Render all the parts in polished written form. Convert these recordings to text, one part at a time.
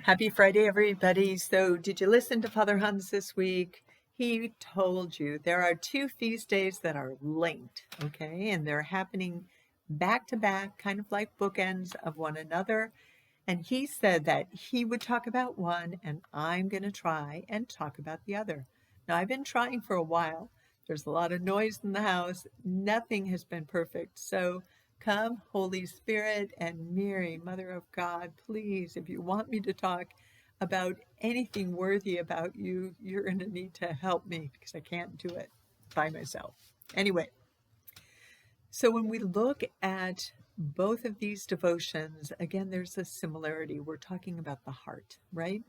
Happy Friday, everybody. So, did you listen to Father Hans this week? He told you there are two feast days that are linked, okay? And they're happening back to back, kind of like bookends of one another. And he said that he would talk about one, and I'm going to try and talk about the other. Now, I've been trying for a while. There's a lot of noise in the house. Nothing has been perfect. So, come, Holy Spirit and Mary, Mother of God, please, if you want me to talk about anything worthy about you, you're going to need to help me because I can't do it by myself. Anyway, so when we look at both of these devotions, again, there's a similarity. We're talking about the heart, right?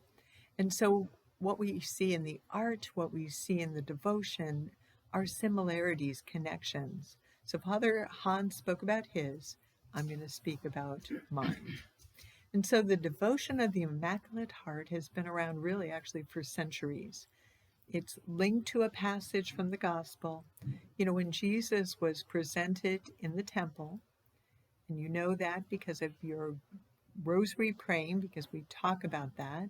And so what we see in the art, what we see in the devotion are similarities, connections. So Father Hans spoke about his, I'm going to speak about mine. And so the devotion of the Immaculate Heart has been around really actually for centuries. It's linked to a passage from the gospel. You know, when Jesus was presented in the temple, and you know that because of your rosary praying, because we talk about that,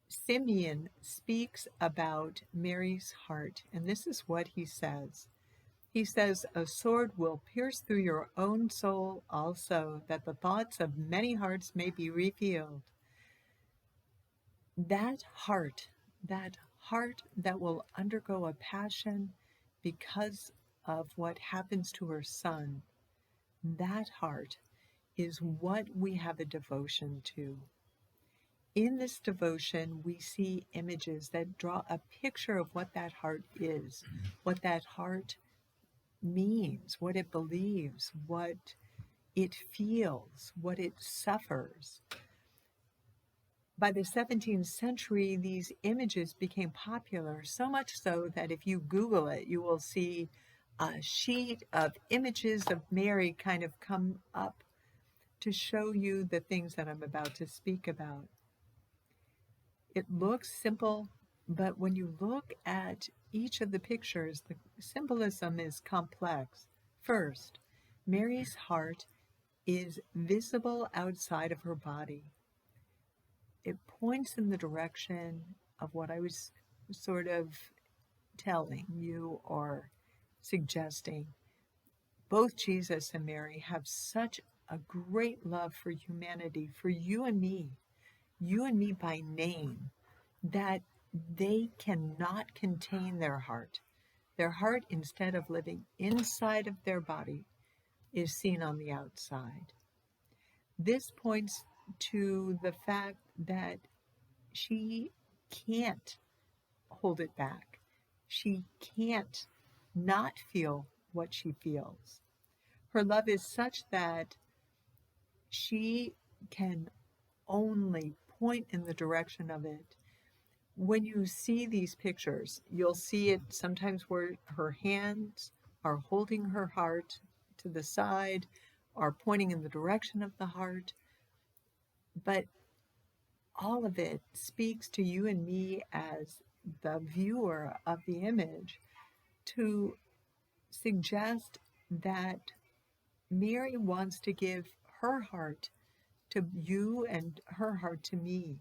Simeon speaks about Mary's heart, and this is what he says. He says, "A sword will pierce through your own soul also, that the thoughts of many hearts may be revealed." That heart, that heart that will undergo a passion because of what happens to her son, that heart is what we have a devotion to. In this devotion, we see images that draw a picture of what that heart is, what that heart means, what it believes, what it feels, what it suffers. By the 17th century, these images became popular, so much so that if you Google it, you will see a sheet of images of Mary kind of come up to show you the things that I'm about to speak about. It looks simple, but when you look at each of the pictures, the symbolism is complex. First, Mary's heart is visible outside of her body. It points in the direction of what I was sort of telling you or suggesting. Both Jesus and Mary have such a great love for humanity, for you and me by name, that they cannot contain their heart. Their heart, instead of living inside of their body, is seen on the outside. This points to the fact that she can't hold it back. She can't not feel what she feels. Her love is such that she can only point in the direction of it. When you see these pictures, you'll see it sometimes where her hands are holding her heart to the side, are pointing in the direction of the heart. But all of it speaks to you and me as the viewer of the image to suggest that Mary wants to give her heart to you and her heart to me.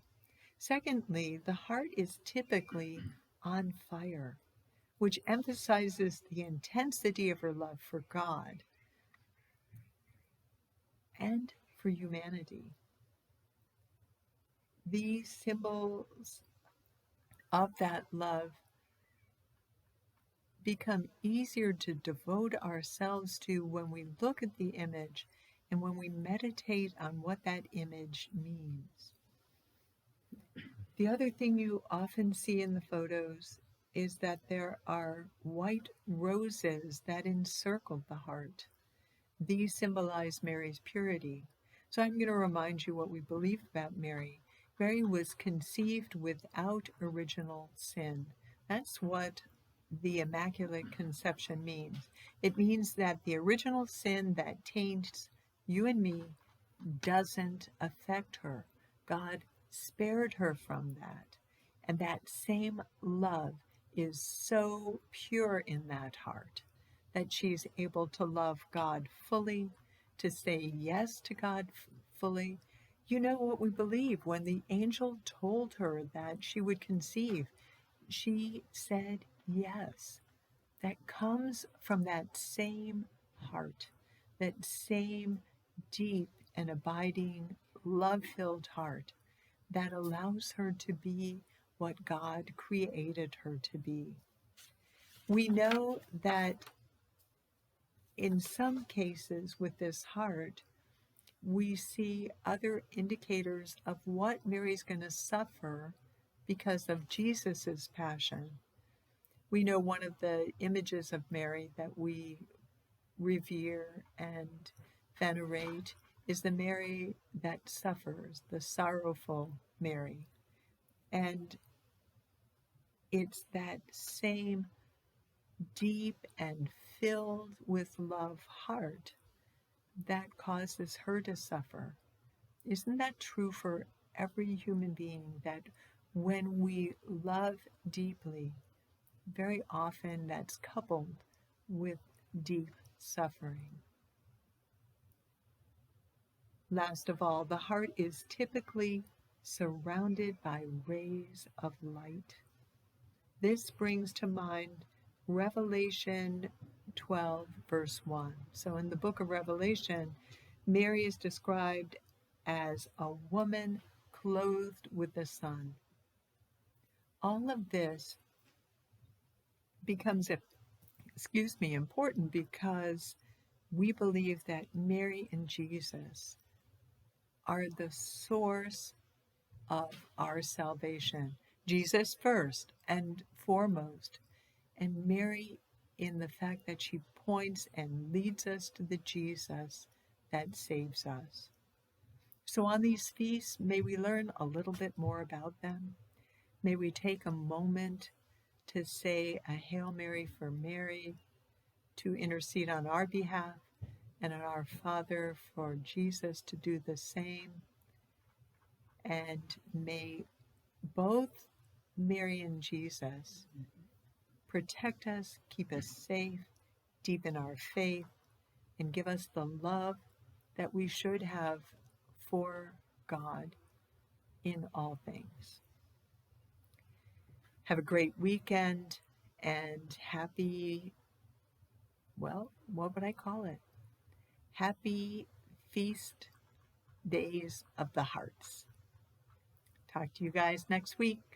Secondly, the heart is typically on fire, which emphasizes the intensity of her love for God and for humanity. These symbols of that love become easier to devote ourselves to when we look at the image and when we meditate on what that image means. The other thing you often see in the photos is that there are white roses that encircle the heart. These symbolize Mary's purity. So I'm going to remind you what we believe about Mary. Mary was conceived without original sin. That's what the Immaculate Conception means. It means that the original sin that taints you and me doesn't affect her. God spared her from that. And that same love is so pure in that heart that she's able to love God fully, to say yes to God fully, You know what we believe when the angel told her that she would conceive, she said yes. That comes from that same heart, that same deep and abiding, love filled heart that allows her to be what God created her to be. We know that in some cases with this heart, we see other indicators of what Mary's going to suffer because of Jesus's passion. We know one of the images of Mary that we revere and venerate is the Mary that suffers, the sorrowful Mary. And it's that same deep and filled with love heart that causes her to suffer. Isn't that true for every human being, that when we love deeply, very often that's coupled with deep suffering? Last of all, the heart is typically surrounded by rays of light. This brings to mind Revelation 12, verse 1. So in the book of Revelation, Mary is described as a woman clothed with the sun. All of this becomes, important because we believe that Mary and Jesus are the source of our salvation. Jesus first and foremost, and Mary in the fact that she points and leads us to the Jesus that saves us. So on these feasts, may we learn a little bit more about them. May we take a moment to say a Hail Mary for Mary, to intercede on our behalf, and on our Father for Jesus to do the same. And may both Mary and Jesus protect us, keep us safe, deepen our faith, and give us the love that we should have for God in all things. Have a great weekend and happy, well, what would I call it? Happy feast days of the hearts. Talk to you guys next week.